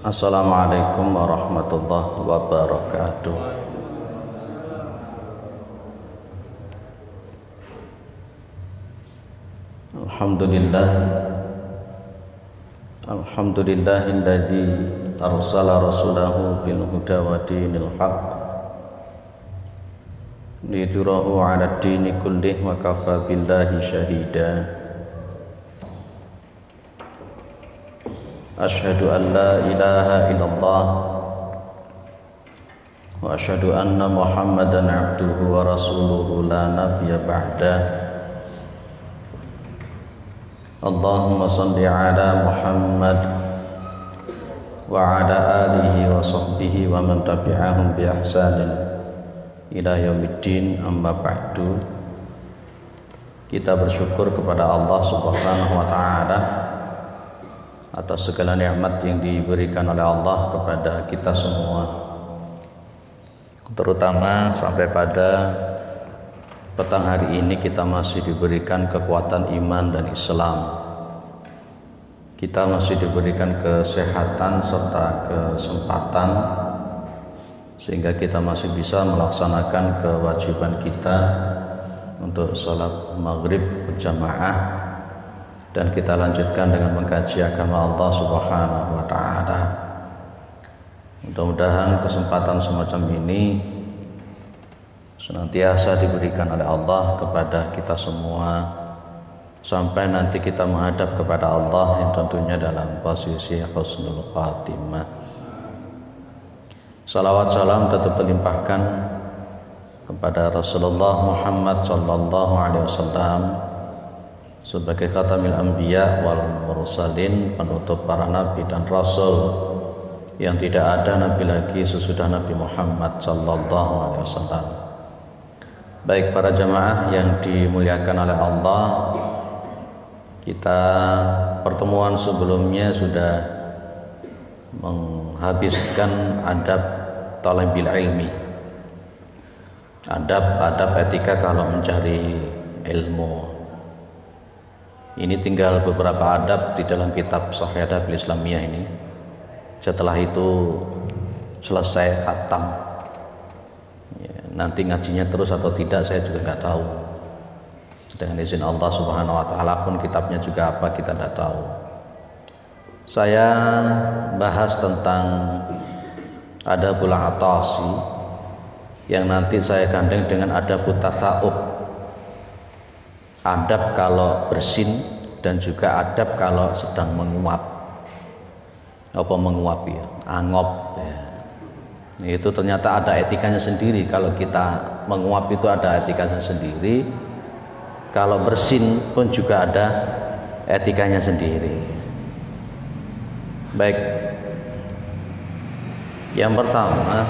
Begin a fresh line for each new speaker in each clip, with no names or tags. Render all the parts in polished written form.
Assalamualaikum warahmatullahi wabarakatuh. Alhamdulillahilladzi arsala rasulahu bil huda wa dinil haqq lidhirahu 'ala ad-dini kullih wa kafa billahi syahida. Asyhadu an la ilaha illallah wa asyhadu anna Muhammadan abduhu wa rasuluhu la nabiyya ba'da. Allahumma shalli ala Muhammad wa ala alihi wa sahbihi wa man tabi'ahum bi ihsanin ila yaumiddin, amma ba'du. Kita bersyukur kepada Allah Subhanahu wa taala atas segala nikmat yang diberikan oleh Allah kepada kita semua, terutama sampai pada petang hari ini kita masih diberikan kekuatan iman dan Islam. Kita masih diberikan kesehatan serta kesempatan sehingga kita masih bisa melaksanakan kewajiban kita untuk sholat maghrib berjamaah, dan kita lanjutkan dengan mengkaji agama Allah Subhanahu wa taala. Mudah-mudahan kesempatan semacam ini senantiasa diberikan oleh Allah kepada kita semua sampai nanti kita menghadap kepada Allah yang tentunya dalam posisi husnul khatimah. Salawat salam tetap terlimpahkan kepada Rasulullah Muhammad sallallahu alaihi wasallam sebagai khatamil anbiya wal mursalin, penutup para nabi dan rasul, yang tidak ada nabi lagi sesudah Nabi Muhammad sallallahu alaihi wasallam. Baik para jamaah yang dimuliakan oleh Allah, kita pertemuan sebelumnya sudah menghabiskan adab talabil ilmi, adab etika kalau mencari ilmu. Ini tinggal beberapa adab di dalam kitab Sahih Adabil Islamiyah ini. Setelah itu selesai khatam. Ya, nanti ngajinya terus atau tidak saya juga nggak tahu. Dengan izin Allah Subhanahu wa taala pun kitabnya juga apa kita tidak tahu. Saya bahas tentang adabul atasi yang nanti saya gandeng dengan adabut tasawuf. Adab kalau bersin dan juga adab kalau sedang menguap. Apa menguap ya? Angop ya. Itu ternyata ada etikanya sendiri. Kalau kita menguap itu ada etikanya sendiri. Kalau bersin pun juga ada etikanya sendiri. Baik. Yang pertama,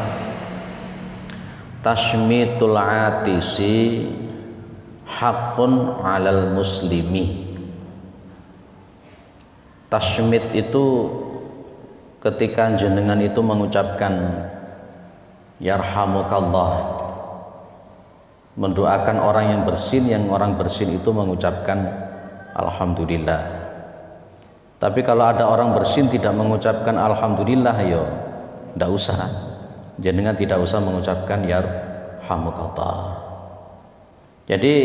tashmitul atisi hakun alal muslimi. Tashmit itu ketika jenengan itu mengucapkan yarhamukallah, mendoakan orang yang bersin, yang orang bersin itu mengucapkan alhamdulillah. Tapi kalau ada orang bersin tidak mengucapkan alhamdulillah, ya tidak usah, jenengan tidak usah mengucapkan yarhamukallah. Jadi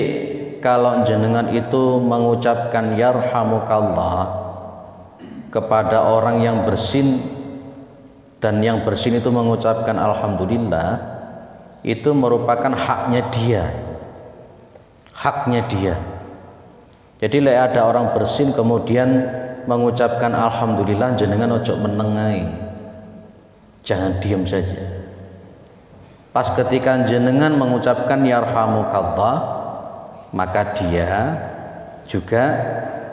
kalau jenengan itu mengucapkan yarhamukallah kepada orang yang bersin dan yang bersin itu mengucapkan alhamdulillah, itu merupakan haknya dia. Haknya dia. Jadi lek ada orang bersin kemudian mengucapkan alhamdulillah, jenengan ojo menengai. Jangan diam saja. Pas ketika jenengan mengucapkan yarhamukallah, maka dia juga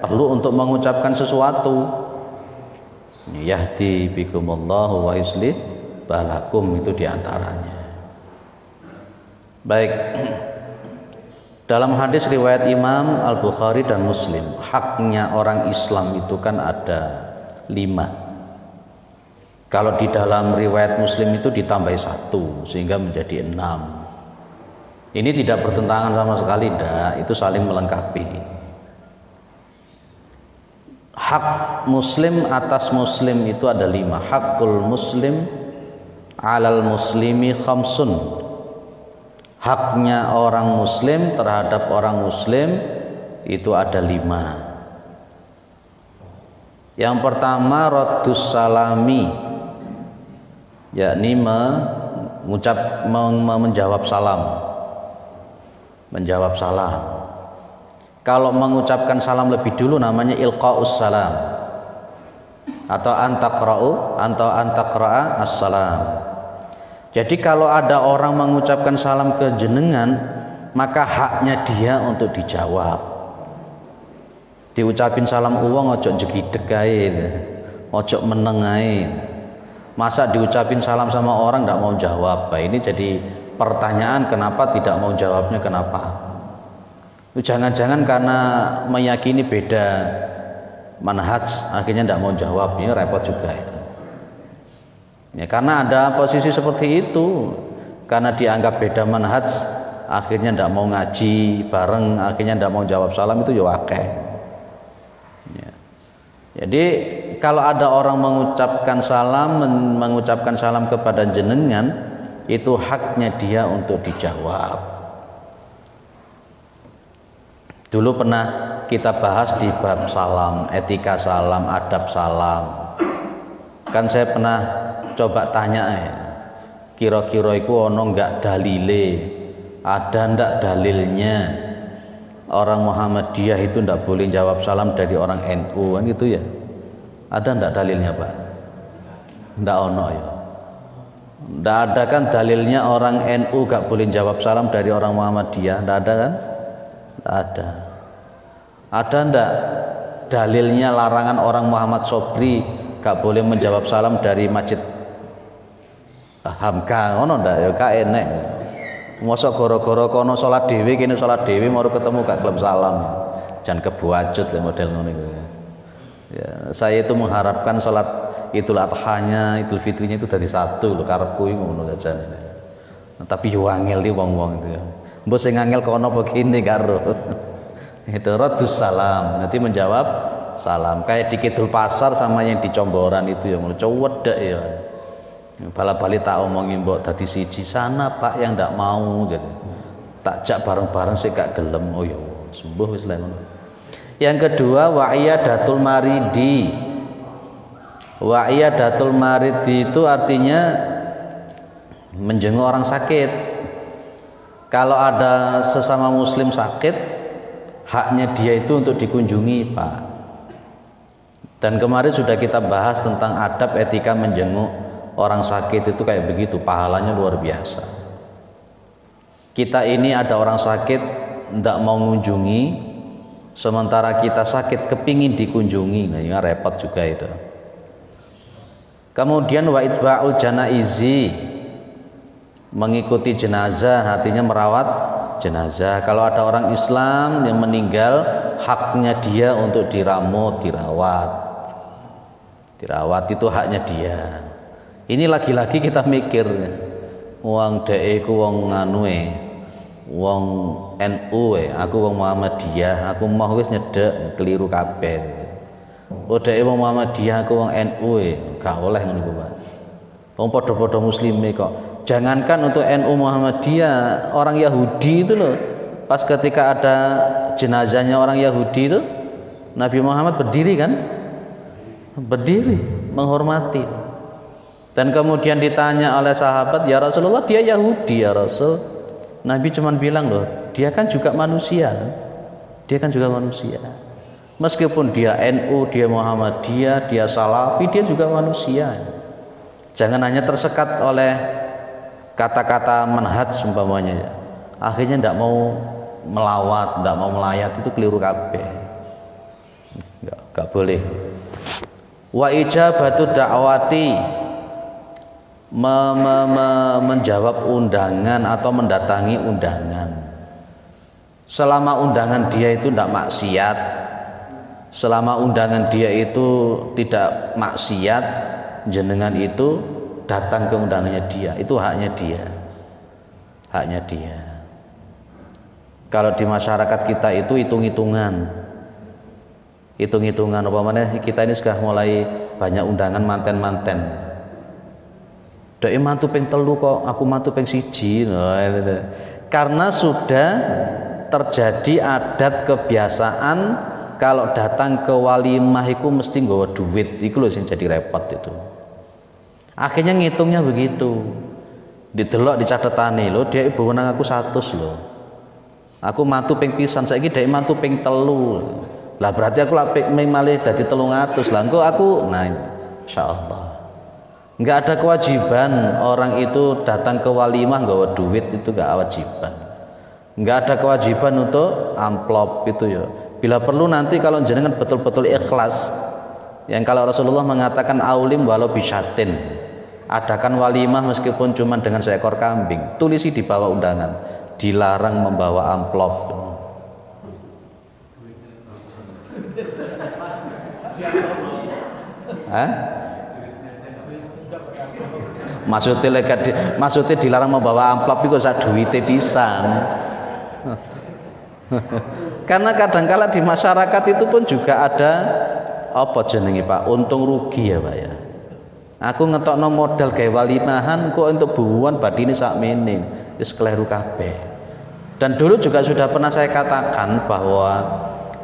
perlu untuk mengucapkan sesuatu. Yahdi bikumullahu wa yuslih balakum, itu diantaranya. Baik, dalam hadis riwayat Imam Al-Bukhari dan Muslim, haknya orang Islam itu kan ada 5. Kalau di dalam riwayat Muslim itu ditambah 1 sehingga menjadi 6. Ini tidak bertentangan sama sekali, itu saling melengkapi. Hak muslim atas muslim itu ada 5. Hakul muslim alal muslimi khamsun. Haknya orang muslim terhadap orang muslim itu ada 5. Yang pertama raddus salami, yakni menjawab salam. Menjawab salam. Kalau mengucapkan salam lebih dulu namanya ilqaus salam atau antaqra'a as-salam. Jadi kalau ada orang mengucapkan salam ke jenengan, maka haknya dia untuk dijawab. Diucapin salam uang ojo jegideg ae, ojo menengai. Masa diucapin salam sama orang tidak mau jawab? Nah, ini jadi pertanyaan, kenapa tidak mau jawabnya, kenapa? Jangan-jangan karena meyakini beda manhaj akhirnya tidak mau jawab, ini repot juga itu. Ya, karena ada posisi seperti itu, karena dianggap beda manhaj akhirnya tidak mau ngaji bareng, akhirnya tidak mau jawab salam, itu ya akeh. Ya. Jadi kalau ada orang mengucapkan salam kepada jenengan, itu haknya dia untuk dijawab. Dulu pernah kita bahas di bab salam, etika salam, adab salam. Kan saya pernah coba tanya, kira-kira iku ono enggak dalile, ada ndak dalilnya orang Muhammadiyah itu ndak boleh jawab salam dari orang NU, kan gitu ya? Ada ndak dalilnya, Pak? Ndak ono ya. Ndak ada kan dalilnya orang NU gak boleh jawab salam dari orang Muhammadiyah, ndak ada kan? Ndak ada. Ada ndak dalilnya larangan orang Muhammad Sobri gak boleh menjawab salam dari Masjid Hamka, ngono ndak ya, gak enek. Mosok gara-gara kono salat dhewe, kene salat dhewe mau ketemu gak gelem salam. Jangan kebuacut le model ngono iku. Ya, saya itu mengharapkan salat Idul Adhanya, Idul Fitrinya itu dari satu lho, karepku iku ngono aja. Tapi yo angel iki wong-wong itu ya. Mbok sing angel kono begini karo. Itu raddus salam, nanti menjawab salam. Kayak di Kidul Pasar sama yang di Comboran itu yang ngono cewedek ya. Bala-bali tak omongin mbok dadi siji sana Pak yang ndak mau gitu. Tak jak bareng-bareng sih gak gelem. Oh ya sembuh wis lek ngono. Yang kedua wa'iyadatul maridi. Wa'iyadatul maridi itu artinya menjenguk orang sakit. Kalau ada sesama muslim sakit, haknya dia itu untuk dikunjungi, Pak. Dan kemarin sudah kita bahas tentang adab etika menjenguk orang sakit itu kayak begitu, pahalanya luar biasa. Kita ini ada orang sakit tidak mau mengunjungi, sementara kita sakit kepingin dikunjungi, nah ini repot juga itu. Kemudian wa itba'ul janaizi, mengikuti jenazah, artinya merawat jenazah. Kalau ada orang Islam yang meninggal, haknya dia untuk dirawat itu haknya dia. Ini lagi-lagi kita mikir, wong dhek iku wong nganue, wong NU aku wong Muhammadiyah, aku mau wis nyedek keliru kabeh. Oh dhek wong Muhammadiyah, aku wong NU gak oleh ngono iku, Pak. Wong padha-padha muslime kok. Jangankan untuk NU Muhammadiyah, orang Yahudi itu loh, pas ketika ada jenazahnya orang Yahudi itu, Nabi Muhammad berdiri kan? Berdiri menghormati. Dan kemudian ditanya oleh sahabat, ya Rasulullah dia Yahudi ya Rasul. Nabi cuma bilang loh, dia kan juga manusia. Dia kan juga manusia. Meskipun dia NU, dia Muhammadiyah, dia Salafi, dia juga manusia. Jangan hanya tersekat oleh kata-kata manhaj umpamanya. Akhirnya tidak mau melawat, tidak mau melayat, itu keliru kabeh. Enggak boleh. Wa ijabatu da'wati, menjawab undangan atau mendatangi undangan. Selama undangan dia itu tidak maksiat, selama undangan dia itu tidak maksiat, jenengan itu datang ke undangannya dia, itu haknya dia. Haknya dia. Kalau di masyarakat kita itu hitung-hitungan, umpamanya kita ini sudah mulai banyak undangan manten-manten. Dek mantu ping telu kok, aku mantu ping siji. Nah, itu. Karena sudah terjadi adat kebiasaan kalau datang ke walimah itu mesti nggawa duit. Itu loh yang jadi repot itu. Akhirnya ngitungnya begitu. Didelok dicatetane lho, dia ibu menang aku 100 loh. Aku mantu ping pisan, saiki dek mantu ping telu. Lah berarti aku lak ping malih dadi 300 lah. Engko aku nah insyaallah. Enggak ada kewajiban orang itu datang ke walimah nggawa duit, itu enggak kewajiban. Enggak ada kewajiban untuk amplop itu ya. Bila perlu nanti kalau jenengan betul-betul ikhlas, yang kalau Rasulullah mengatakan aulim walau bisyatin, adakan walimah meskipun cuma dengan seekor kambing, tulisi di bawah undangan, dilarang membawa amplop. Hah? Maksudnya dilarang membawa amplop itu sak duwite pisan. Karena kadangkala di masyarakat itu pun juga ada apa jenenge Pak, untung rugi ya Pak ya. Aku ngetokno modal gawe walimahan kok untuk buuan badine sakmene, wis kleru kabeh. Dan dulu juga sudah pernah saya katakan bahwa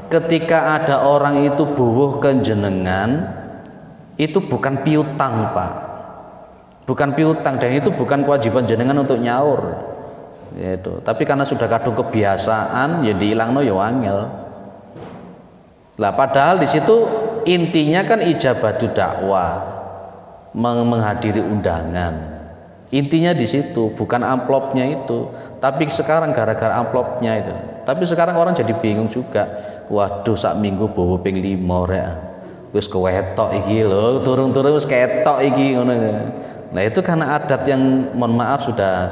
ketika ada orang itu buwuh ke jenengan, itu bukan piutang Pak, bukan piutang, dan itu bukan kewajiban jenengan untuk nyaur, yaitu. Tapi karena sudah kadung kebiasaan, ya dihilangno ya wangel. Lah padahal di situ intinya kan ijabatu dakwah, menghadiri undangan. Intinya di situ, bukan amplopnya itu. Tapi sekarang gara-gara amplopnya itu. Tapi sekarang orang jadi bingung juga. Waduh, sak minggu bawa ping 5 rek. Wis kewetok iki lho, turun-turun wis ketok iki ngono. Nah, itu karena adat yang mohon maaf sudah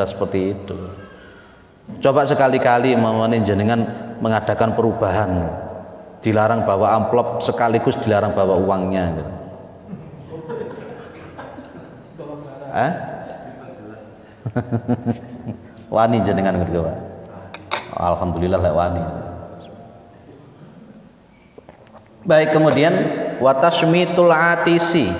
seperti itu. Coba sekali-kali mamane jenengan mengadakan perubahan. Dilarang bawa amplop sekaligus dilarang bawa uangnya gitu. Wani jenengan ngerti Pak. Alhamdulillah lek wani. Baik, kemudian wa tasmitul atisi.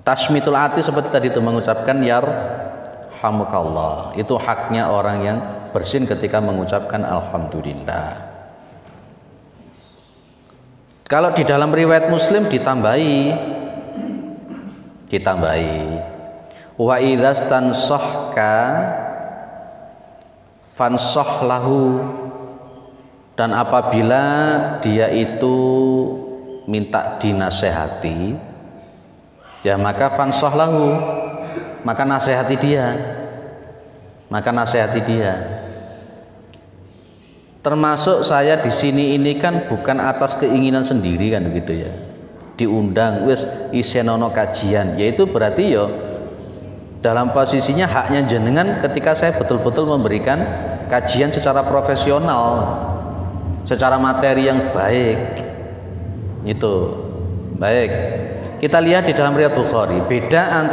Tasmitul ati seperti tadi itu mengucapkan yarhamukallah. Itu haknya orang yang bersin ketika mengucapkan alhamdulillah. Kalau di dalam riwayat Muslim ditambahi wa idzastansahka fansah lahu, dan apabila dia itu minta dinasehati, ya maka fansah lahu, maka nasihati dia. Termasuk saya di sini ini kan bukan atas keinginan sendiri kan begitu ya. Diundang wis isenono kajian, yaitu berarti yo dalam posisinya haknya jenengan ketika saya betul-betul memberikan kajian secara profesional, secara materi yang baik. Itu baik. Kita lihat di dalam riwayat Bukhari, beda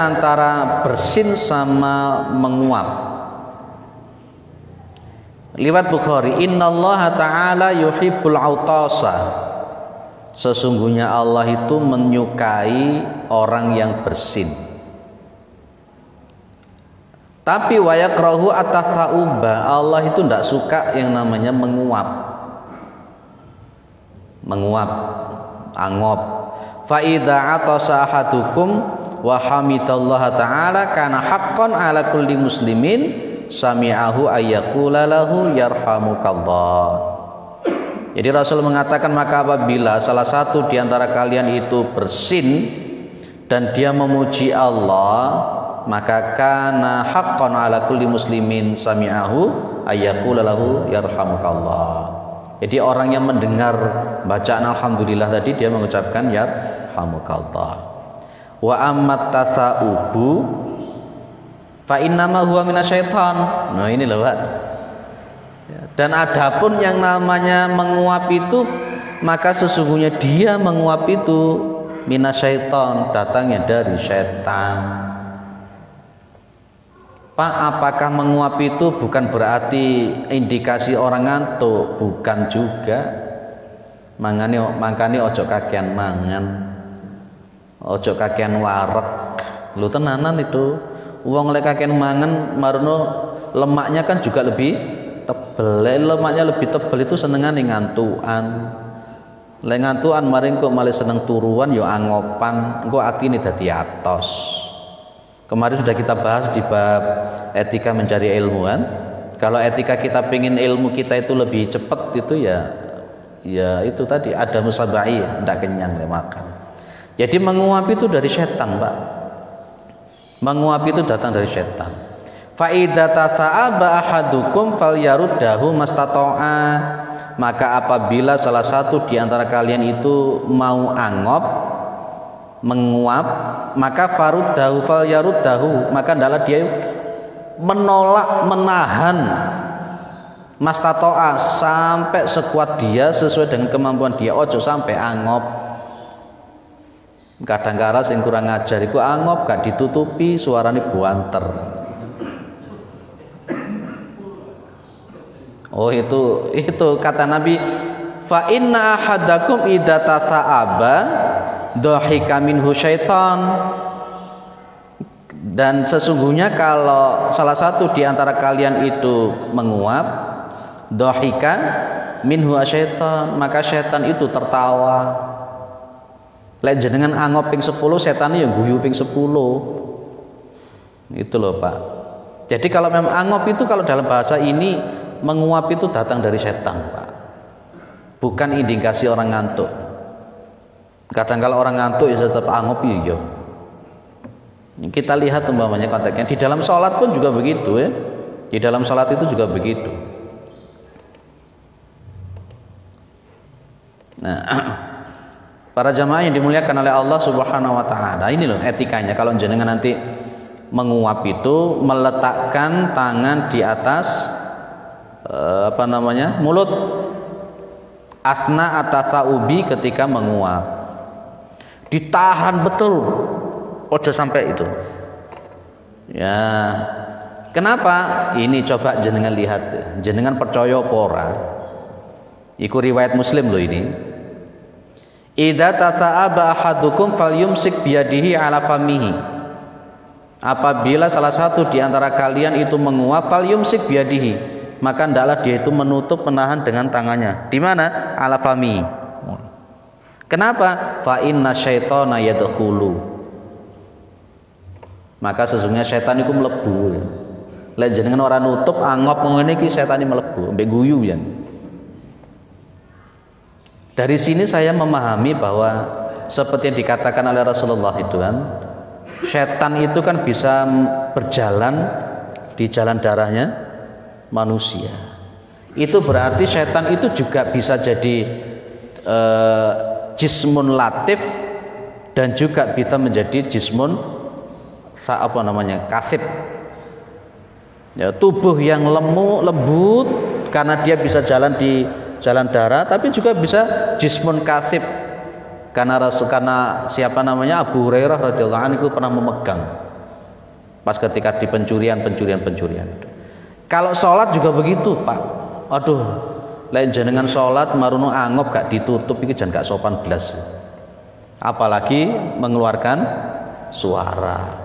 antara bersin sama menguap. Liwat Bukhari, innallaha ta'ala yuhibbul autasa. Sesungguhnya Allah itu menyukai orang yang bersin. Tapi wa yakrahu atakauba, Allah itu tidak suka yang namanya menguap. angop. Fa idza atasa ahadukum wa hamidallaha ta'ala kana haqqan ala kulli muslimin sami'ahu ayyaqula lahu yarhamukallah. Jadi Rasul mengatakan, maka apabila salah satu di antara kalian itu bersin dan dia memuji Allah, maka kana haqqan ala kulli muslimin sami'ahu ayyaqula lahu yarhamukallah. Jadi orang yang mendengar bacaan alhamdulillah tadi dia mengucapkan yarhamukallah. Wa ammat tasaubu fa innama huwa minasyaiton. Nah ini loh Pak. Dan adapun yang namanya menguap itu, maka sesungguhnya dia menguap itu minasyaiton, datangnya dari setan. Pak, apakah menguap itu bukan berarti indikasi orang ngantuk? Bukan juga. Makanya ojo kakean mangan, ojo kakean warek. Lu tenanan itu. Uang lek kakean mangan marono lemaknya kan juga lebih tebel. Lemaknya lebih tebel itu senengane ngantukan. Lek ngantukan maring kok malah seneng turuan yo angopan, engko atine dadi atos. Kemarin sudah kita bahas di bab etika mencari ilmu kan. Kalau etika kita pengen ilmu kita itu lebih cepat itu ya itu tadi ada musabai, tidak kenyang makan. Jadi menguap itu dari setan Pak. Menguap itu datang dari setan. Fa idza tata'aba ahadukum falyaruddahu mastata'a. Maka apabila salah satu di antara kalian itu mau angop, menguap, maka faruddahu falyaruddahu, maka adalah dia menolak, menahan mastato'a sampai sekuat dia sesuai dengan kemampuan dia. Ojo sampai angop. Kadang-kadang sing kurang ajar iku angop gak ditutupi suarane buanter. Oh itu kata Nabi, fa inna ahadakum idza tata'aba dhahika minhu syaitan. Dan sesungguhnya kalau salah satu di antara kalian itu menguap, dhahika minhu syaitan, maka syaitan itu tertawa. Lek jenengan angop ping 10, setan ya guyu ping 10. Itu loh Pak. Jadi kalau memang angop itu kalau dalam bahasa ini menguap itu datang dari setan Pak. Bukan indikasi orang ngantuk. Kadang kalau orang ngantuk ya tetap angop ya. Kita lihat umpamanya konteksnya di dalam sholat pun juga begitu ya. Di dalam sholat itu juga begitu. Nah, para jamaah yang dimuliakan oleh Allah Subhanahu wa taala, ini loh etikanya. Kalau jenengan nanti menguap itu meletakkan tangan di atas mulut, asna atataubi ketika menguap. Ditahan betul, ojo sampai itu. Ya, kenapa? Ini coba jenengan lihat, jenengan percaya pora. Iku riwayat Muslim loh ini. Idza tata'aba ahadukum falyumsik biyadihi ala famihi. Apabila salah satu di antara kalian itu menguap, falyumsik biyadihi, maka hendaklah dia itu menutup, menahan dengan tangannya. Di mana? Ala famihi. Kenapa? Fa inna syaitana yadkhulu. Maka sesungguhnya setan itu mlebu. Lek jenengan ora nutup angop ngene iki setan iki mlebu, mbek guyu ya. Dari sini saya memahami bahwa seperti yang dikatakan oleh Rasulullah itu kan, setan itu kan bisa berjalan di jalan darahnya manusia. Itu berarti setan itu juga bisa jadi jismun latif dan juga bisa menjadi jismun kasib. Ya, tubuh yang lembut karena dia bisa jalan di jalan darat, tapi juga bisa jismun kasib karena siapa namanya Abu Hurairah radhiyallahu anhu itu pernah memegang pas ketika di pencurian. Kalau sholat juga begitu Pak. Aduh, lain jenengan sholat maruno angop gak ditutup iki jan gak sopan blas. Apalagi mengeluarkan suara.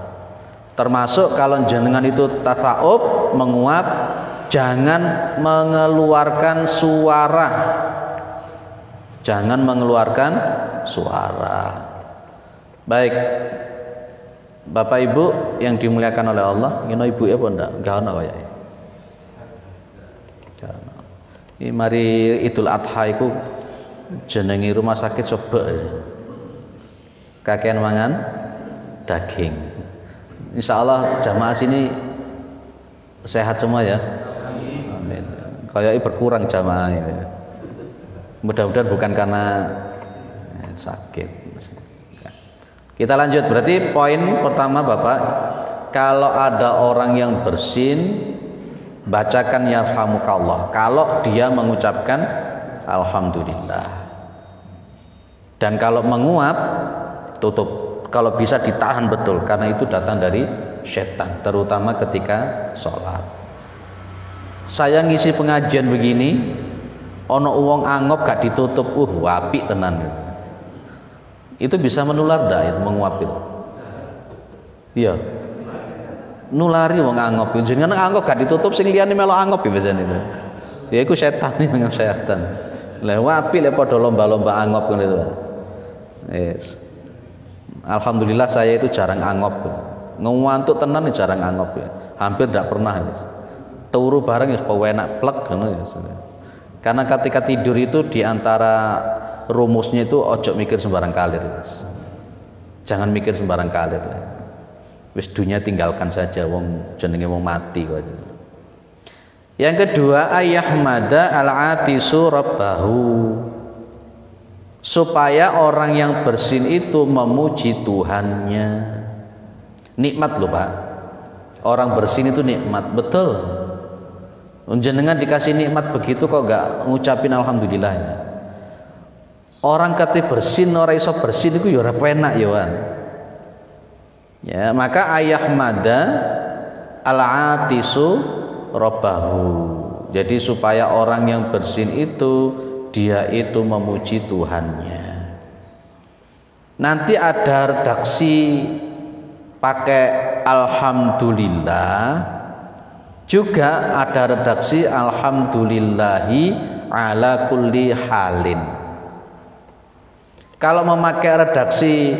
Termasuk kalau jenengan itu tasawuf menguap, jangan mengeluarkan suara. Jangan mengeluarkan suara. Baik, Bapak Ibu yang dimuliakan oleh Allah, ngino ibu ya apa ndak? Enggak ono ya. Ini mari Idul Adha iku jenengi rumah sakit sebek. Kakean mangan daging. Insya Allah jamaah sini sehat semua ya. Amin. Kayaknya berkurang jamaah ini. Mudah-mudahan bukan karena sakit. Kita lanjut, berarti poin pertama Bapak, kalau ada orang yang bersin, bacakan yarhamukallah kalau dia mengucapkan alhamdulillah. Dan kalau menguap, tutup. Kalau bisa ditahan betul, karena itu datang dari setan, terutama ketika sholat. Saya ngisi pengajian begini, ono uang angop gak ditutup, wapi tenan. Itu bisa menular dah, itu menguap itu. Iya. Nulari wong angop. Jenengan angop gak ditutup, sing liyane melo angop ya biasane itu. Ya iku setan nih, memang setan. Lah wapi lek padha lomba-lomba angop ngono itu. Yes. Alhamdulillah saya itu jarang angop. Ngantuk tenan jarang angop ya. Hampir tidak pernah. Turu bareng ya pewenak plek ngono ya. Karena ketika tidur itu diantara rumusnya itu ojo mikir sembarang kalir. Jangan mikir sembarang kalir. Wis dunia tinggalkan saja, wong jenenge wong mati kok. Yang kedua, ayyahmada al-atisu rabbahu. Supaya orang yang bersin itu memuji Tuhannya. Nikmat loh Pak. Orang bersin itu nikmat, betul. Jenengan dikasih nikmat begitu kok gak ngucapin alhamdulillah. Orang kate bersin ora iso bersin iku ya ora penak ya wan. Ya, maka ayyahmada al-atisu rabbahu. Jadi supaya orang yang bersin itu dia itu memuji Tuhannya. Nanti ada redaksi pakai alhamdulillah, juga ada redaksi alhamdulillahi ala kulli halin. Kalau memakai redaksi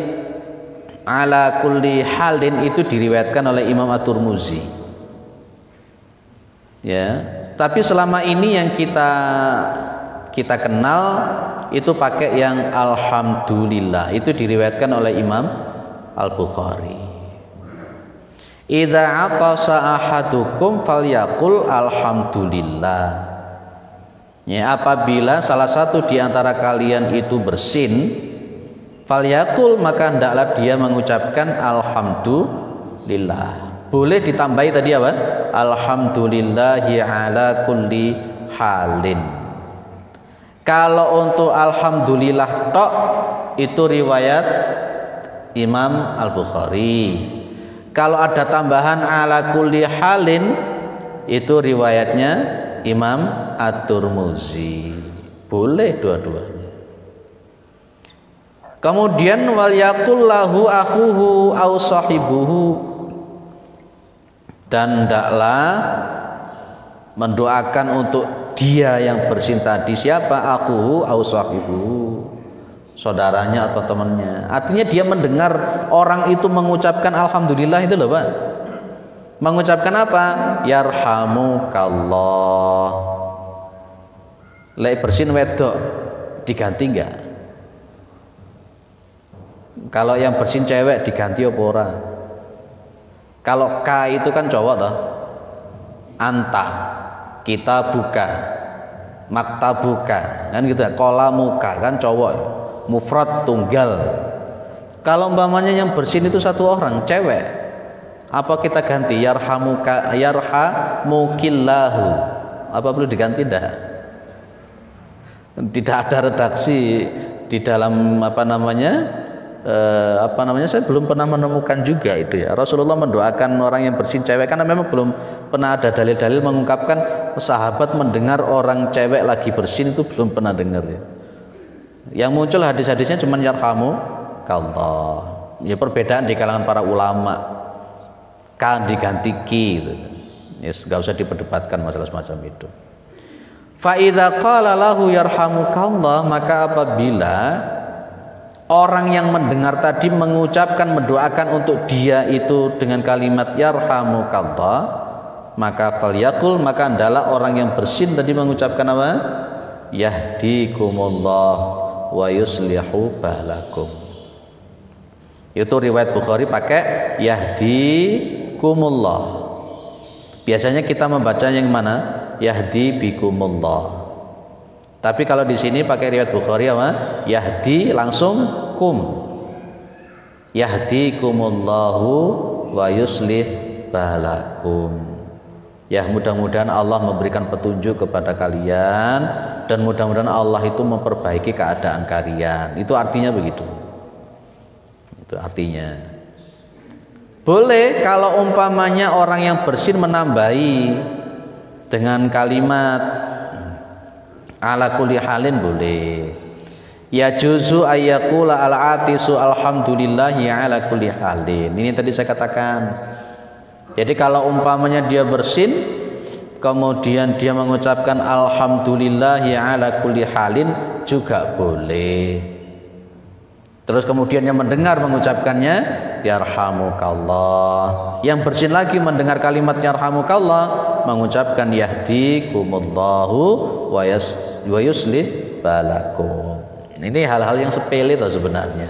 ala kulli halin itu diriwayatkan oleh Imam At-Tirmidzi. Ya, tapi selama ini yang kita kenal itu pakai yang alhamdulillah, itu diriwayatkan oleh Imam Al-Bukhari. Idza atasa ahadukum falyaqul alhamdulillah. Ya, apabila salah satu di antara kalian itu bersin, falyaqul, maka hendaklah dia mengucapkan alhamdulillah. Boleh ditambahi tadi apa? Alhamdulillahi ala kulli halin. Kalau untuk alhamdulillah tok itu riwayat Imam Al-Bukhari. Kalau ada tambahan ala kulli halin itu riwayatnya Imam At-Tirmidzi. Boleh dua-duanya. Kemudian wal yaqul lahu akhuhu aw sahibuhu, dan hendaklah mendoakan untuk dia yang bersin tadi. Siapa? Akhuhu aw sahibuhu, saudaranya atau temannya. Artinya dia mendengar orang itu mengucapkan alhamdulillah itu loh Pak. Mengucapkan apa? Yarhamukallah. Lek bersin wedok diganti enggak? Kalau yang bersin cewek diganti apa ora? Kalau K itu kan cowok toh. Anta, kita buka, maktabuka, kan gitu ya. Qalamuka kan cowok, mufrad tunggal. Kalau umpamanya yang bersin itu satu orang cewek, apa kita ganti yarhamuka, yarhamukillahu? Apa perlu diganti enggak? Tidak ada redaksi di dalam saya belum pernah menemukan juga itu ya. Rasulullah mendoakan orang yang bersin cewek, karena memang belum pernah ada dalil-dalil mengungkapkan sahabat mendengar orang cewek lagi bersin, itu belum pernah dengar ya. Yang muncul hadis-hadisnya cuma yarhamukallah. Ya, perbedaan di kalangan para ulama, kan diganti ki gitu. Yes, nggak usah diperdebatkan masalah semacam itu. Fa idza qala lahu yarhamukallah, maka apabila orang yang mendengar tadi mengucapkan, mendoakan untuk dia itu dengan kalimat yarhamukallah, maka falyaqul, maka adalah orang yang bersin tadi mengucapkan apa? Yahdikumullah wa yuslihu balakum. Itu riwayat Bukhari pakai yahdikumullah. Biasanya kita membaca yang mana? Yahdi bikumullah. Tapi kalau di sini pakai riwayat Bukhari apa? Yahdi langsung kum. Yahdikumullahu wa yuslih balakum. Ya, mudah-mudahan Allah memberikan petunjuk kepada kalian dan mudah-mudahan Allah itu memperbaiki keadaan kalian. Itu artinya begitu. Itu artinya. Boleh kalau umpamanya orang yang bersin menambahi dengan kalimat ala kulli halin boleh. Ya juzu ayyakula al-atisu alhamdulillahi ala kulli halin. Ini tadi saya katakan. Jadi kalau umpamanya dia bersin kemudian dia mengucapkan alhamdulillahi ala kulli halin juga boleh. Terus kemudian yang mendengar mengucapkannya yarhamukallah. Yang bersin lagi mendengar kalimat yarhamukallah mengucapkan yahdikumullahu wa yuslih balakum. Ini hal-hal yang sepele toh sebenarnya,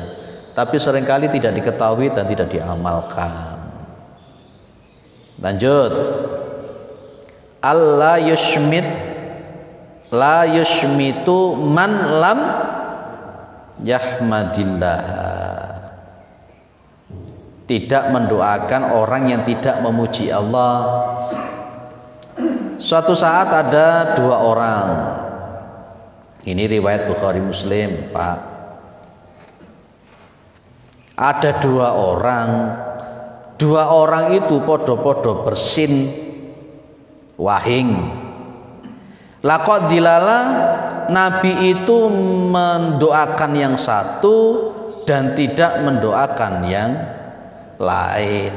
tapi seringkali tidak diketahui dan tidak diamalkan. Lanjut. Allah yushmit la yushmitu man lam yahmadillah. Tidak mendoakan orang yang tidak memuji Allah. Suatu saat ada dua orang. Ini riwayat Bukhari Muslim, Pak. Ada dua orang. Dua orang itu podo-podo bersin wahing. Laqad dilala, Nabi itu mendoakan yang satu dan tidak mendoakan yang lain.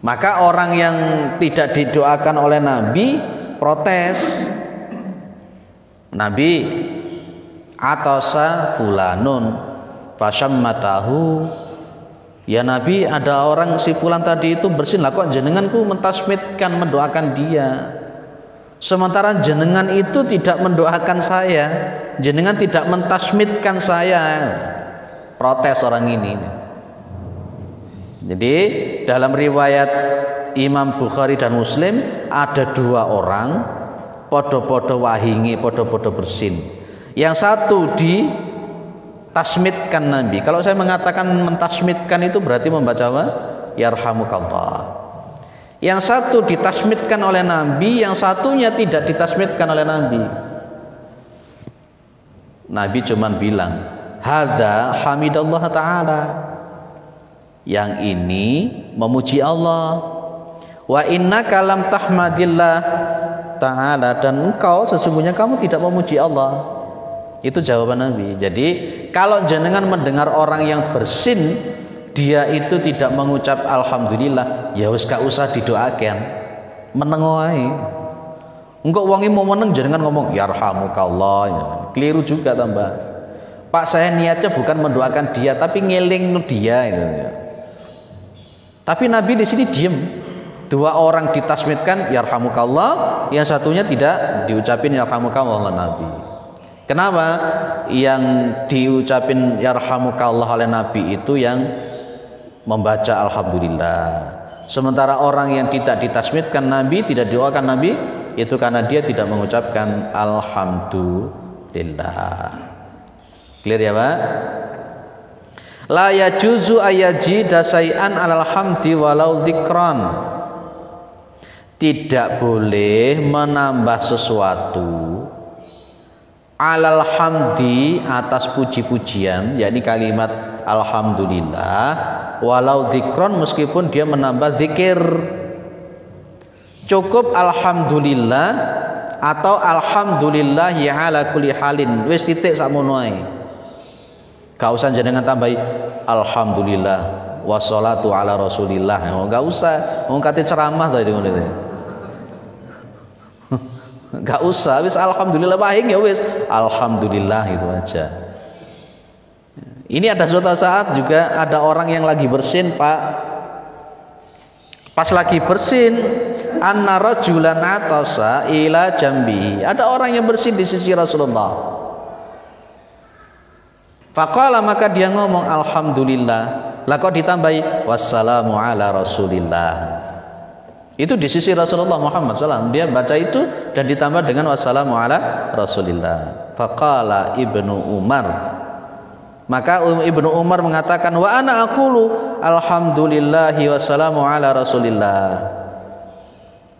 Maka orang yang tidak didoakan oleh Nabi protes. Nabi atasa fulanun fasyammatahu. Ya Nabi, ada orang si fulan tadi itu bersin, lah kok jenenganku mentasmitkan mendoakan dia. Sementara jenengan itu tidak mendoakan saya, jenengan tidak mentasmitkan saya. Protes orang ini. Jadi dalam riwayat Imam Bukhari dan Muslim ada dua orang podo-podo wahingi, podo-podo bersin. Yang satu ditasmitkan Nabi. Kalau saya mengatakan mentasmitkan itu berarti membaca apa? Yarhamukallah. Yang satu ditasmitkan oleh Nabi, yang satunya tidak ditasmitkan oleh Nabi. Nabi cuman bilang, hadza hamidallah ta'ala. Yang ini memuji Allah. Wa innaka lam tahmadillah ta'ala, dan engkau sesungguhnya kamu tidak memuji Allah. Itu jawaban Nabi. Jadi kalau jenengan mendengar orang yang bersin dia itu tidak mengucap alhamdulillah, ya wis gak usah didoakan, menengoai. Engko wonge mau meneng jenengan ngomong yarhamukallah, ya. Keliru juga tambah. Pak, saya niatnya bukan mendoakan dia tapi ngeling dia itu. Ya. Tapi Nabi di sini diem. Dua orang ditasmitkan yarhamukallah, yang satunya tidak diucapin yarhamukallah oleh Nabi. Kenapa? Yang diucapin yarhamukallah oleh Nabi itu yang membaca alhamdulillah. Sementara orang yang tidak ditasmitkan Nabi, tidak doakan Nabi, itu karena dia tidak mengucapkan alhamdulillah. Clear ya, Pak? La yajuzu ayajida say'an alal hamdi walau dzikran. Tidak boleh menambah sesuatu alal hamdi atas puji-pujian, yakni kalimat alhamdulillah, walau dzikron meskipun dia menambah zikir. Cukup alhamdulillah atau alhamdulillah ya ala kulli halin, wis titik sakmono ae. Gak usah jenengan tambahi alhamdulillah wassalatu ala rasulillah, gak usah. Wong kate ceramah tadi ngono. Enggak usah, wis alhamdulillah pahing ya wis alhamdulillah itu aja. Ini ada suatu saat juga ada orang yang lagi bersin, Pak. Pas lagi bersin, anna rajulan atasa ila jambi. Ada orang yang bersin di sisi Rasulullah. Faqala, maka dia ngomong alhamdulillah. Lah kok ditambahi wassalamu ala rasulillah. Itu di sisi Rasulullah Muhammad SAW. Dia baca itu dan ditambah dengan wassalamu ala rasulillah. Faqala Ibnu Umar, maka Ibnu Umar mengatakan wa ana aqulu alhamdulillahi wassalamu ala rasulillah.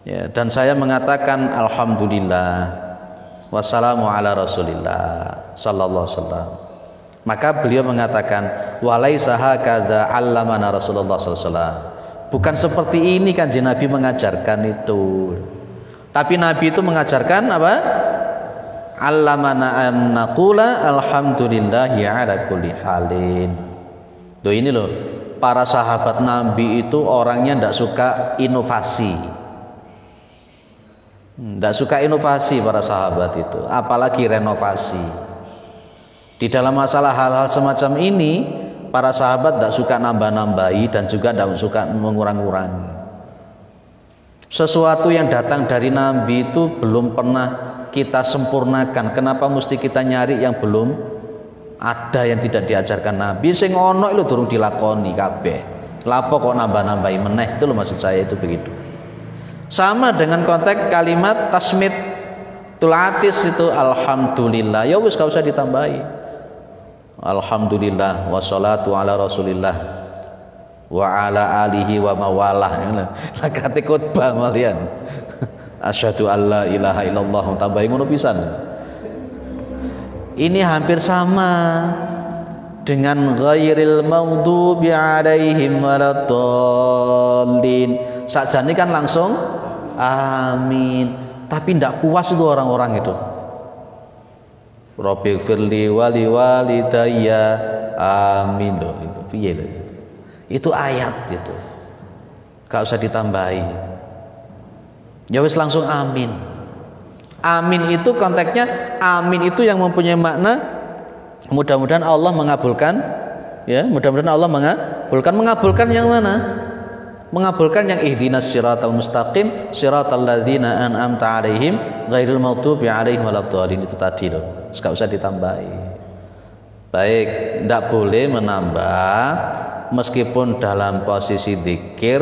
Ya, dan saya mengatakan alhamdulillah wassalamu ala rasulillah sallallahu alaihi wasallam. Maka beliau mengatakan walaisa hakadza allamana Rasulullah sallallahu alaihi wasallam. Bukan seperti ini kan Nabi mengajarkan itu. Tapi Nabi itu mengajarkan apa? Allamana an naqula alhamdulillahi ala kulli halin. Loh ini loh, para sahabat Nabi itu orangnya tidak suka inovasi. Tidak suka inovasi para sahabat itu, apalagi renovasi. Di dalam masalah hal-hal semacam ini, para sahabat tidak suka nambah-nambahi dan juga tidak suka mengurang-urangi. Sesuatu yang datang dari Nabi itu belum pernah kita sempurnakan. Kenapa mesti kita nyari yang belum ada, yang tidak diajarkan Nabi? Sing ono itu durung dilakoni kabeh. Lapo kok nambah-nambahi meneh, itu loh maksud saya, itu begitu. Sama dengan konteks kalimat tasmid tulatis itu alhamdulillah. Ya wis gak usah ditambahi. Alhamdulillah wassalatu ala rasulillah wa ala alihi wa mawalah. Lakate khutbah malian. Asyhadu alla ilaha illallah, tambahin ngono pisan. Ini hampir sama dengan ghairil maghdubi alaihim waladdallin. Sakjane kan langsung amin, tapi ndak puas itu orang-orang itu. Rabbi firli wali walidayya amin loh, itu piye loh. Itu ayat itu. Gak usah ditambahi. Ya wis langsung amin. Amin itu konteksnya, amin itu yang mempunyai makna mudah-mudahan Allah mengabulkan, ya, mudah-mudahan Allah mengabulkan yang mana? Mengabulkan yang ihdinas siratal mustaqim siratal ladzina an'amta alaihim ghairil maghdubi alaihim waladdallin, itu tadi loh. Enggak usah ditambahi. Baik, tidak boleh menambah meskipun dalam posisi zikir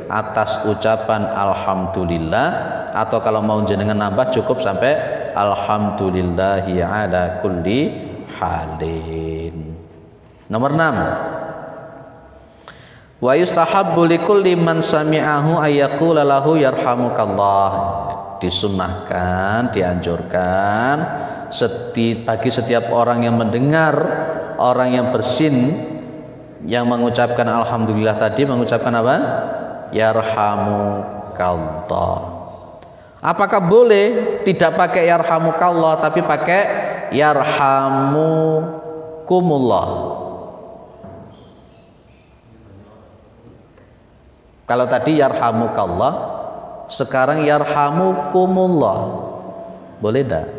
atas ucapan alhamdulillah, atau kalau mau jenengan nambah cukup sampai alhamdulillahi ala kulli halin. Nomor 6, wa yustahabbu likulli man sami'ahu ayyaqula lahu yarhamukallah. Disunnahkan, dianjurkan bagi setiap orang yang mendengar orang yang bersin yang mengucapkan alhamdulillah tadi, mengucapkan apa? Yarhamukallah. Apakah boleh tidak pakai yarhamukallah tapi pakai yarhamukumullah? Kalau tadi yarhamukallah, sekarang yarhamukumullah. Boleh tidak?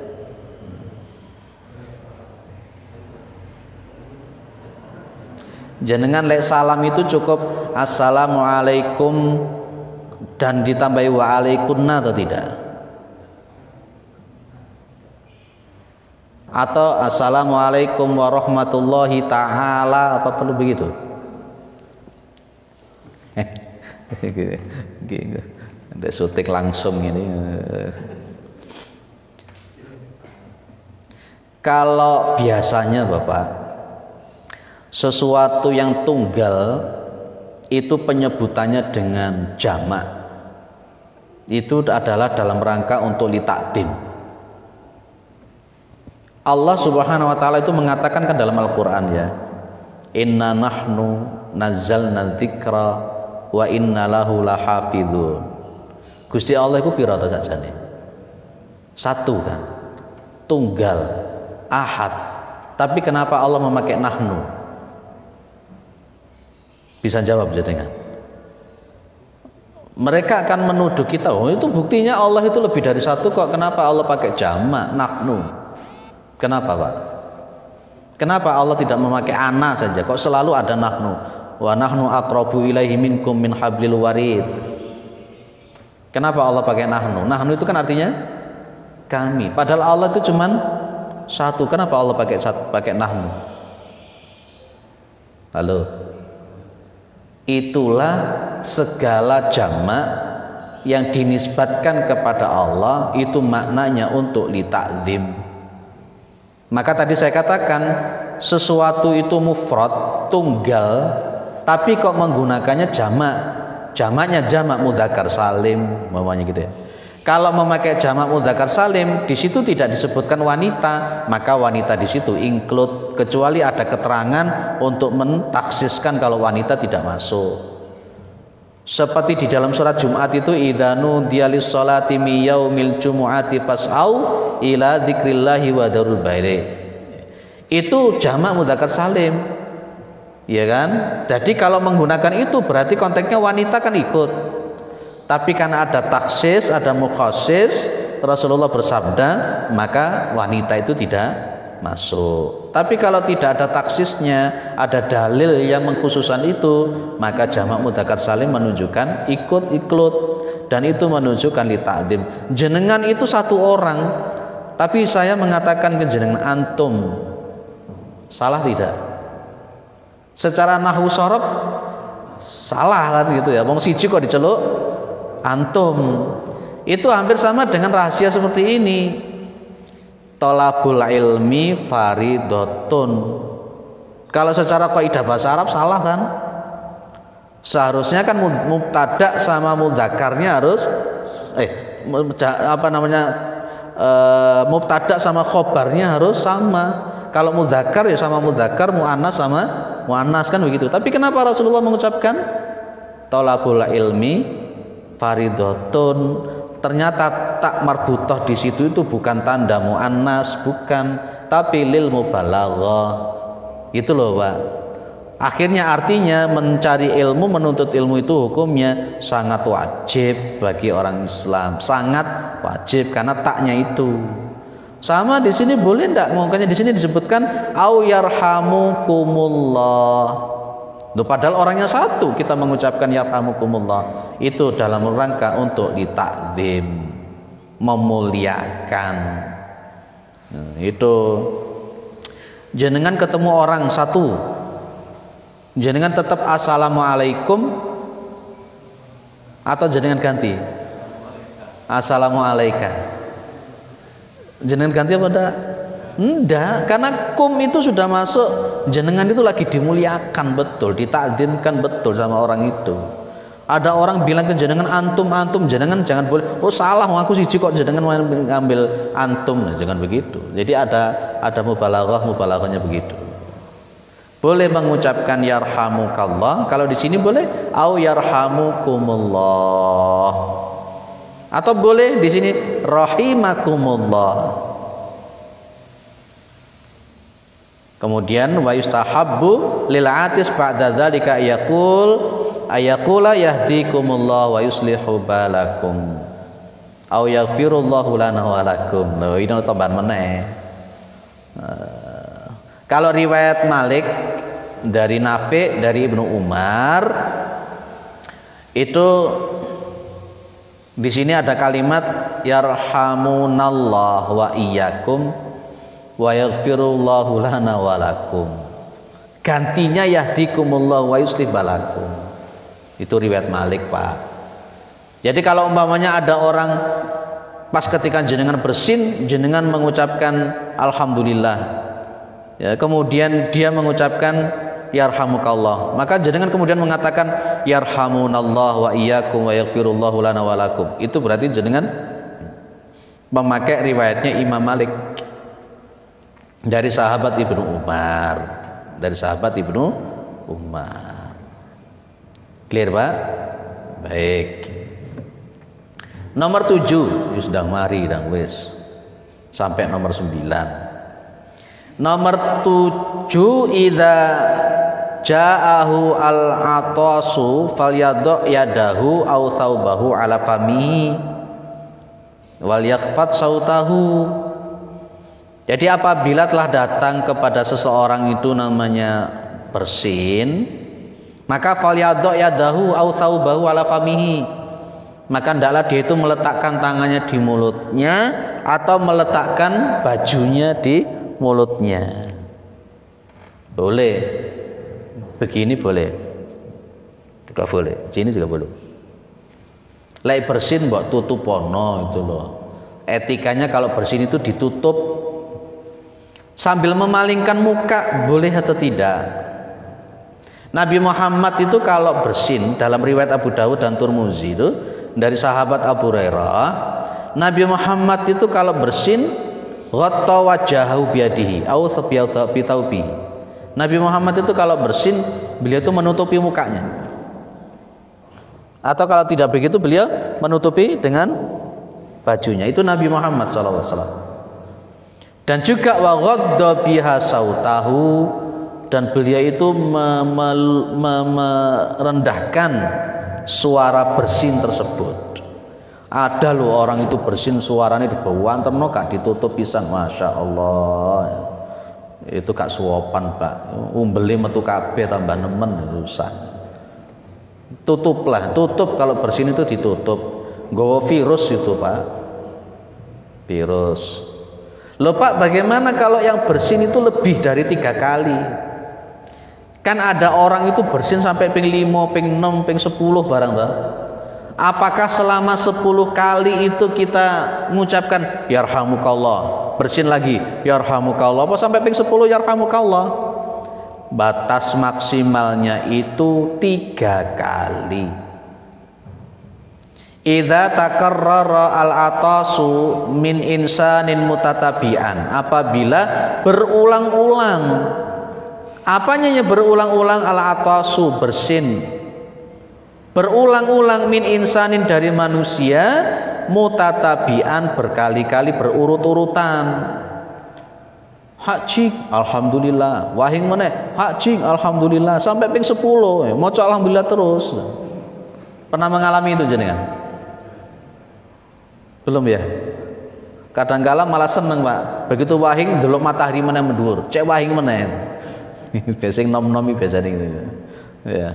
Jenengan lek salam itu cukup assalamualaikum dan ditambahi waalaikumna atau tidak? Atau assalamualaikum warahmatullahi ta'ala, apa perlu begitu? Ada sutik langsung ini. Kalau biasanya Bapak, sesuatu yang tunggal itu penyebutannya dengan jamak, itu adalah dalam rangka untuk litakdim. Allah Subhanahu wa taala itu mengatakan kan dalam Al-Qur'an, ya, inna nahnu nazzalna dzikra wa inna lahu lahafizun. Gusti Allah itu pira ta sajane? Satu kan, tunggal, ahad. Tapi kenapa Allah memakai nahnu? Bisa jawab jenengan? Mereka akan menuduh kita, oh itu buktinya Allah itu lebih dari satu kok, kenapa Allah pakai jamak, nahnu? Kenapa Pak? Kenapa Allah tidak memakai ana saja, kok selalu ada nahnu? Wa nahnu aqrabu ilaihi minkum min hablil warid. Kenapa Allah pakai nahnu? Nahnu itu kan artinya kami, padahal Allah itu cuman satu, kenapa Allah pakai nahnu? Halo? Itulah segala jamak yang dinisbatkan kepada Allah itu maknanya untuk litakzim. Maka tadi saya katakan sesuatu itu mufrad, tunggal, tapi kok menggunakannya jamak. Jamaknya jamak mudzakkar salim, namanya gitu ya. Kalau memakai jamak mudzakkar salim, di situ tidak disebutkan wanita, maka wanita di situ include, kecuali ada keterangan untuk mentaksiskan kalau wanita tidak masuk. Seperti di dalam surat Jumat itu, idanu dialis sholati mi yaumil jumu'ati fas'au ila dzikrillahi wa dzarul bai'i. Itu jamak mudzakkar salim. Ya kan? Jadi kalau menggunakan itu berarti konteksnya wanita kan ikut. Tapi karena ada taksis, ada mukhasis, Rasulullah bersabda, maka wanita itu tidak masuk. Tapi kalau tidak ada taksisnya, ada dalil yang mengkhususkan itu, maka jamak mudzakkar salim menunjukkan ikut-ikut, dan itu menunjukkan litakdim. Jenengan itu satu orang, tapi saya mengatakan ke jenengan antum. Salah tidak? Secara nahwu shorof salah kan gitu ya. Wong siji kok diceluk antum, itu hampir sama dengan rahasia seperti ini. Tolabul ilmi faridotun. Kalau secara kaidah bahasa Arab salah kan? Seharusnya kan mubtada sama mudzakarnya harus mubtada sama khobarnya harus sama. Kalau mudzakar ya sama mudzakar, muannas sama muannas kan begitu. Tapi kenapa Rasulullah mengucapkan tolabul ilmi faridotun? Ternyata tak marbutoh di situ itu bukan tanda muannas, bukan, tapi lil mubalaghah. Itu loh Pak. Akhirnya artinya mencari ilmu, menuntut ilmu itu hukumnya sangat wajib bagi orang Islam, sangat wajib karena taknya itu. Sama di sini boleh enggak? Makanya di sini disebutkan au yarhamukumullah. Loh, padahal orangnya satu, kita mengucapkan yarhamukumullah. Itu dalam rangka untuk ditakdim, memuliakan. Nah, itu jenengan ketemu orang satu, jenengan tetap assalamualaikum atau jenengan ganti assalamualaikum? Jenengan ganti apa enggak? Enggak, karena kum itu sudah masuk, jenengan itu lagi dimuliakan betul, ditakdimkan betul sama orang itu. Ada orang bilang ke jenengan antum, jenengan jangan boleh. Oh salah, aku siji kok jenengan ngambil antum, nah, jangan begitu. Jadi ada mubalaghahnya begitu. Boleh mengucapkan yarhamukallah, kalau di sini boleh au yarhamukumullah. Atau boleh di sini rahimakumullah. Kemudian wa yustahabbu lil atis ba'da dzalika ayaqula yahdikumullah wa yuslihu balakum au yaghfirullahu lana wa lakum. Loh, ini tambahan meneh. Kalau riwayat Malik dari Nafi dari Ibnu Umar itu di sini ada kalimat yarhamunallah wa iyyakum wa yaghfirullahu lana wa lakum. Gantinya yahdikumullah wa yuslih balakum. Itu riwayat Malik, Pak. Jadi kalau umpamanya ada orang pas ketika jenengan bersin, jenengan mengucapkan alhamdulillah. Ya, kemudian dia mengucapkan yarhamukallah, maka jenengan kemudian mengatakan yarhamunallah wa iyyakum wa yaghfirullahu lana wa lakum. Itu berarti jenengan memakai riwayatnya Imam Malik dari sahabat Ibnu Umar, Clear Pak? Baik. Nomor 7 sudah mari dan wis sampai nomor 9. Nomor 7, idza ja'ahu al-atasu falyadhu yadahu aw thawbahu ala famihi wal yakhfat sautahu. Jadi apabila telah datang kepada seseorang itu namanya bersin, maka falyadhu yadahu aw thawbahu ala famihi, maka hendaklah dia itu meletakkan tangannya di mulutnya atau meletakkan bajunya di mulutnya. Boleh begini, boleh juga boleh, sini juga boleh. Lek bersin mbok tutup ono itu loh. Etikanya kalau bersin itu ditutup sambil memalingkan muka, boleh atau tidak? Nabi Muhammad itu kalau bersin, dalam riwayat Abu Dawud dan Tirmidzi itu dari sahabat Abu Hurairah, Nabi Muhammad itu kalau bersin ghatta wajahu biyadihi au bitaubi. Nabi Muhammad itu kalau bersin, beliau itu menutupi mukanya. Atau kalau tidak begitu, beliau menutupi dengan bajunya. Itu Nabi Muhammad SAW. Dan juga wa ghadda biha sautahu, dan beliau itu merendahkan suara bersin tersebut. Ada loh orang itu bersin suaranya dibawaan terno gak ditutup pisan, masya Allah. Itu gak suopan pak, umbeli metu kabeh tambah nemen rusak. Tutuplah, tutup kalau bersin itu ditutup. Nggawa virus itu pak, virus. Loh pak, bagaimana kalau yang bersin itu lebih dari 3 kali? Kan ada orang itu bersin sampai ping 5, ping 6, ping 10 barang tak? Apakah selama 10 kali itu kita mengucapkan yarhamukallah, bersin lagi yarhamukallah, apa sampai ping 10 yarhamukallah? Batas maksimalnya itu 3 kali. Idza takarrara al-atasu min insanin mutatabi'an, apabila berulang-ulang. Apanya yang berulang-ulang? Al-atasu, bersin, berulang-ulang min insanin, dari manusia, mutatabi'an, berkali-kali berurut-urutan. Hak cing alhamdulillah, wahing meneh hak cing alhamdulillah, sampai ping 10 maca alhamdulillah terus. Pernah mengalami itu jenengan? Belum ya? Kadang-kala malah seneng pak, begitu wahing delok matahari meneh mendur, cek wahing meneh. Biasanya nom-nomi biasanya gitu ya.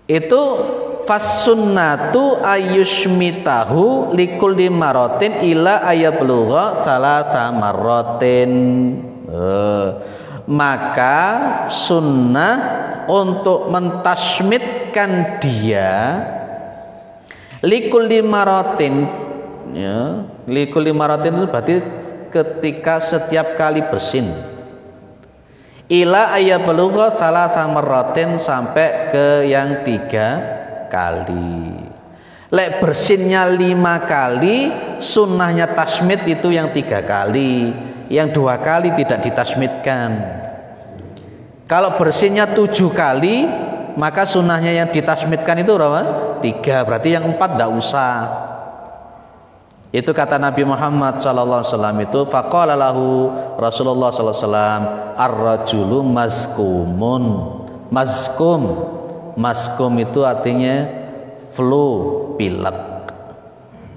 Itu fasunnatu ayyushmitahu likulli maratin ila ayablugha salasa maratin. Maka sunnah untuk mentasmitkan dia likulli maratin, ya, likulli maratin itu berarti ketika setiap kali bersin, ila ayablugha salasa maratin, sampai ke yang 3 kali. Lek bersinnya 5 kali, sunnahnya tasmit itu yang 3 kali, yang 2 kali tidak ditasmitkan. Kalau bersinnya 7 kali, maka sunnahnya yang ditasmitkan itu berapa? 3, berarti yang 4 tidak usah. Itu kata Nabi Muhammad SAW itu, faqala lahu Rasulullah SAW, ar-rajulu mazkumun. Mazkum itu artinya flu, pilek.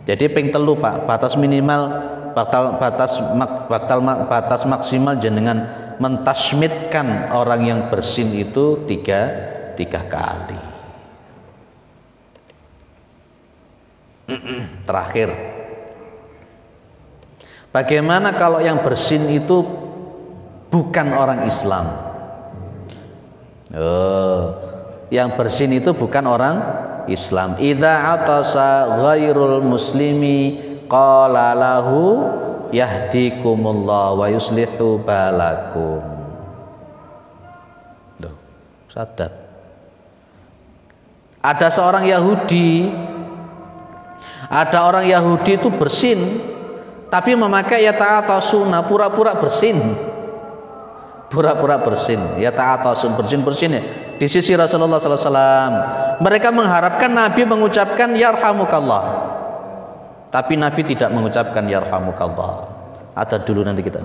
Jadi ping 3 pak, batas minimal, batas maksimal jenengan mentasmitkan orang yang bersin itu 3 kali. Terakhir, bagaimana kalau yang bersin itu bukan orang Islam? Yang bersin itu bukan orang Islam. Idza atasa ghairul muslimi qala lahu yahdikumullah wa yuslihu balakum. Duh, sadat. Ada seorang Yahudi, ada orang Yahudi itu bersin, tapi memakai ya ta'atasuna, pura-pura bersin. Pura-pura bersin, ya ta'atasun, bersin-bersin ya di sisi Rasulullah SAW. Mereka mengharapkan Nabi mengucapkan yarhamukallah, tapi Nabi tidak mengucapkan yarhamukallah. Ada dulu nanti kita.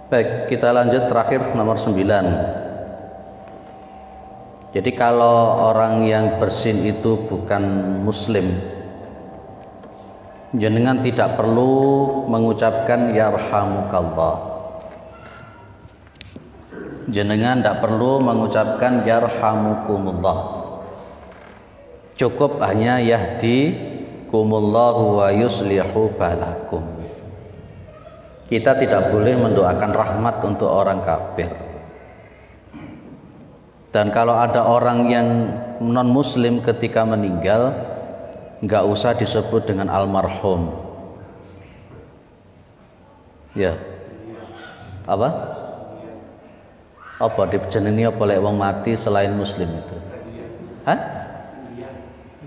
Baik, kita lanjut terakhir nomor 9. Jadi kalau orang yang bersin itu bukan muslim, jenengan tidak perlu mengucapkan yarhamukallah. Jenengan tidak perlu mengucapkan yarhamukumullah. Cukup hanya yahdikumullahu wa yuslihu balakum. Kita tidak boleh mendoakan rahmat untuk orang kafir. Dan kalau ada orang yang non muslim ketika meninggal, nggak usah disebut dengan almarhum. Ya. Apa? Apa dijenengi apa lek wong mati selain muslim itu? Hah?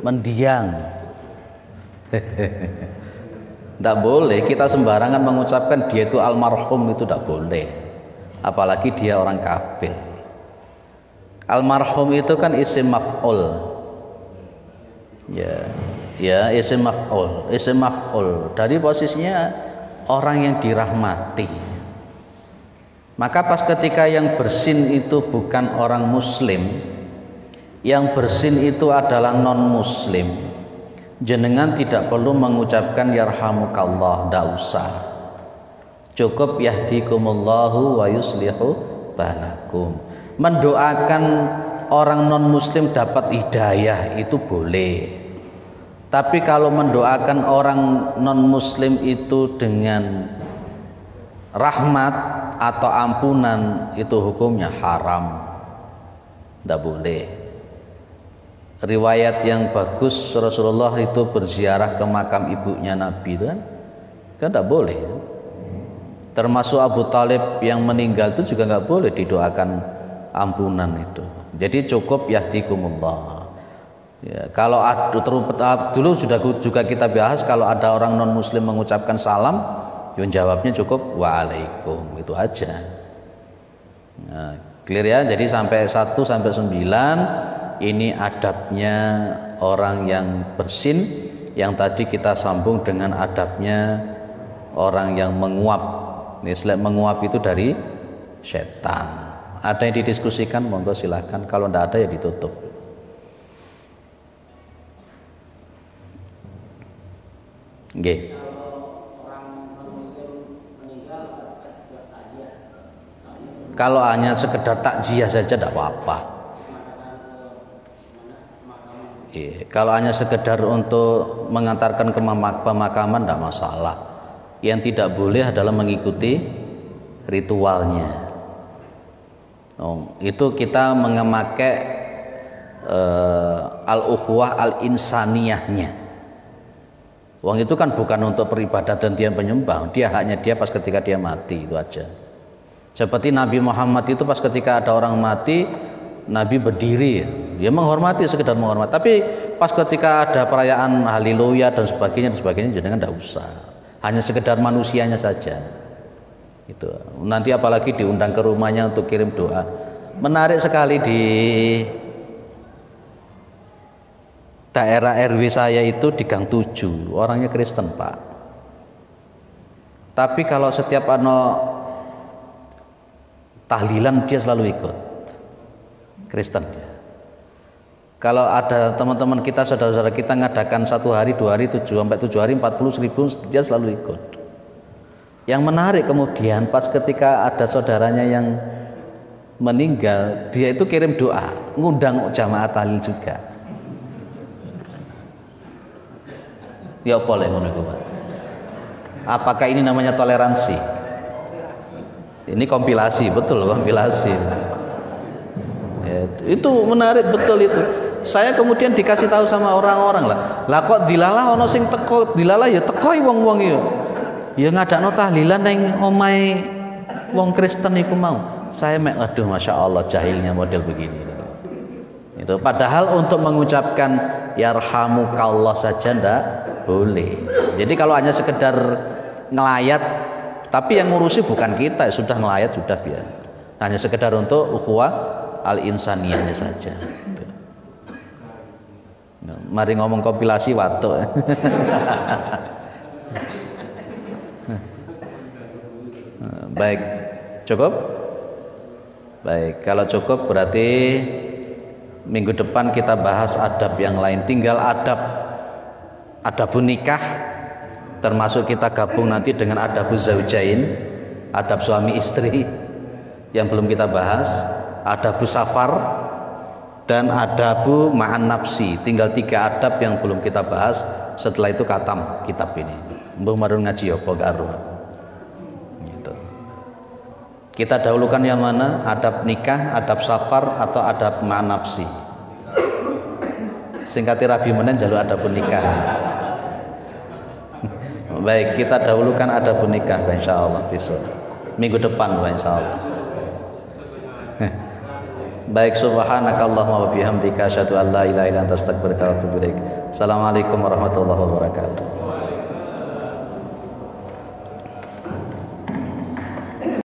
Mendiang. Tidak boleh kita sembarangan mengucapkan dia itu almarhum, itu tidak boleh. Apalagi dia orang kafir. Almarhum itu kan isim maf'ul. Ya, isim maf'ul. Isim maf'ul dari posisinya orang yang dirahmati. Maka pas ketika yang bersin itu bukan orang muslim, yang bersin itu adalah non muslim, jenengan tidak perlu mengucapkan yarhamukallah, tidak usah. Cukup yahdikumullahu wa yuslihu balakum. Mendoakan orang non muslim dapat hidayah itu boleh. Tapi kalau mendoakan orang non muslim itu dengan rahmat atau ampunan, itu hukumnya haram, tidak boleh. Riwayat yang bagus, Rasulullah itu berziarah ke makam ibunya Nabi kan tidak boleh. Termasuk Abu Talib yang meninggal itu juga nggak boleh didoakan ampunan itu. Jadi cukup yahdikumullah. Ya, kalau dulu sudah juga kita bahas, kalau ada orang non muslim mengucapkan salam, yang jawabnya cukup waalaikum, itu aja. Nah, clear ya. Jadi sampai 1 sampai 9 ini adabnya orang yang bersin, yang tadi kita sambung dengan adabnya orang yang menguap. Ini menguap itu dari setan. Ada yang didiskusikan, monggo silahkan. Kalau tidak ada ya ditutup. Nggih. Kalau hanya sekedar takziah saja tidak apa-apa. Kalau hanya sekedar untuk mengantarkan ke pemakaman tidak masalah. Yang tidak boleh adalah mengikuti ritualnya. Itu kita memakai al-ukhuwah al-insaniyahnya. Wong itu kan bukan untuk peribadatan dia penyembah, dia hanya dia pas ketika dia mati, itu aja. Seperti Nabi Muhammad itu pas ketika ada orang mati, Nabi berdiri, dia menghormati, sekedar menghormati. Tapi pas ketika ada perayaan haleluya dan sebagainya jangan tidak usah. Hanya sekedar manusianya saja. Itu. Nanti apalagi diundang ke rumahnya untuk kirim doa. Menarik sekali di daerah RW saya itu di Gang 7, orangnya Kristen, Pak. Tapi kalau setiap tahlilan dia selalu ikut. Kristen. Kalau ada teman-teman kita, saudara-saudara kita ngadakan 1 hari, 2 hari, 7 sampai 7 hari, 40.000, dia selalu ikut. Yang menarik kemudian pas ketika ada saudaranya yang meninggal, dia itu kirim doa, ngundang jamaah tahlil juga. Ya boleh menurut Pak. Apakah ini namanya toleransi? Ini kompilasi, betul kompilasi. Ya, itu menarik betul itu. Saya kemudian dikasih tahu sama orang-orang lah kok dilalah ono sing teko, dilalah ya teko wong-wong ya. Ya ngadakno tahlilan ning omahe wong Kristen iku mau. Saya aduh Masya Allah jahilnya model begini. Itu padahal untuk mengucapkan yarhamukallah saja ndak boleh. Jadi kalau hanya sekedar ngelayat, tapi yang ngurusi bukan kita, sudah ngelayat sudah biar. Hanya sekedar untuk ukhuwah al-insaniyahnya saja. Mari ngomong kompilasi watuk. Baik. Cukup? Baik, kalau cukup berarti minggu depan kita bahas adab yang lain. Tinggal adabun nikah, termasuk kita gabung nanti dengan adabuz zaujain, adab suami istri yang belum kita bahas, adabus safar, dan adabu ma'an nafsi. Tinggal 3 adab yang belum kita bahas. Setelah itu katam kitab ini. Mbah marun ngaji apa karo. Gitu. Kita dahulukan yang mana? Adab nikah, adab safar, atau adab ma'an nafsi? Singkati rabi menen jalur adabun nikah. Baik, kita dahulukan adabun nikah insyaallah besok. Minggu depan insyaallah. Baik, subhanakallahumma wa bihamdika asyhadu an la ilaha illa anta astaghfiruka wa atubu ilaik. Assalamualaikum warahmatullahi wabarakatuh.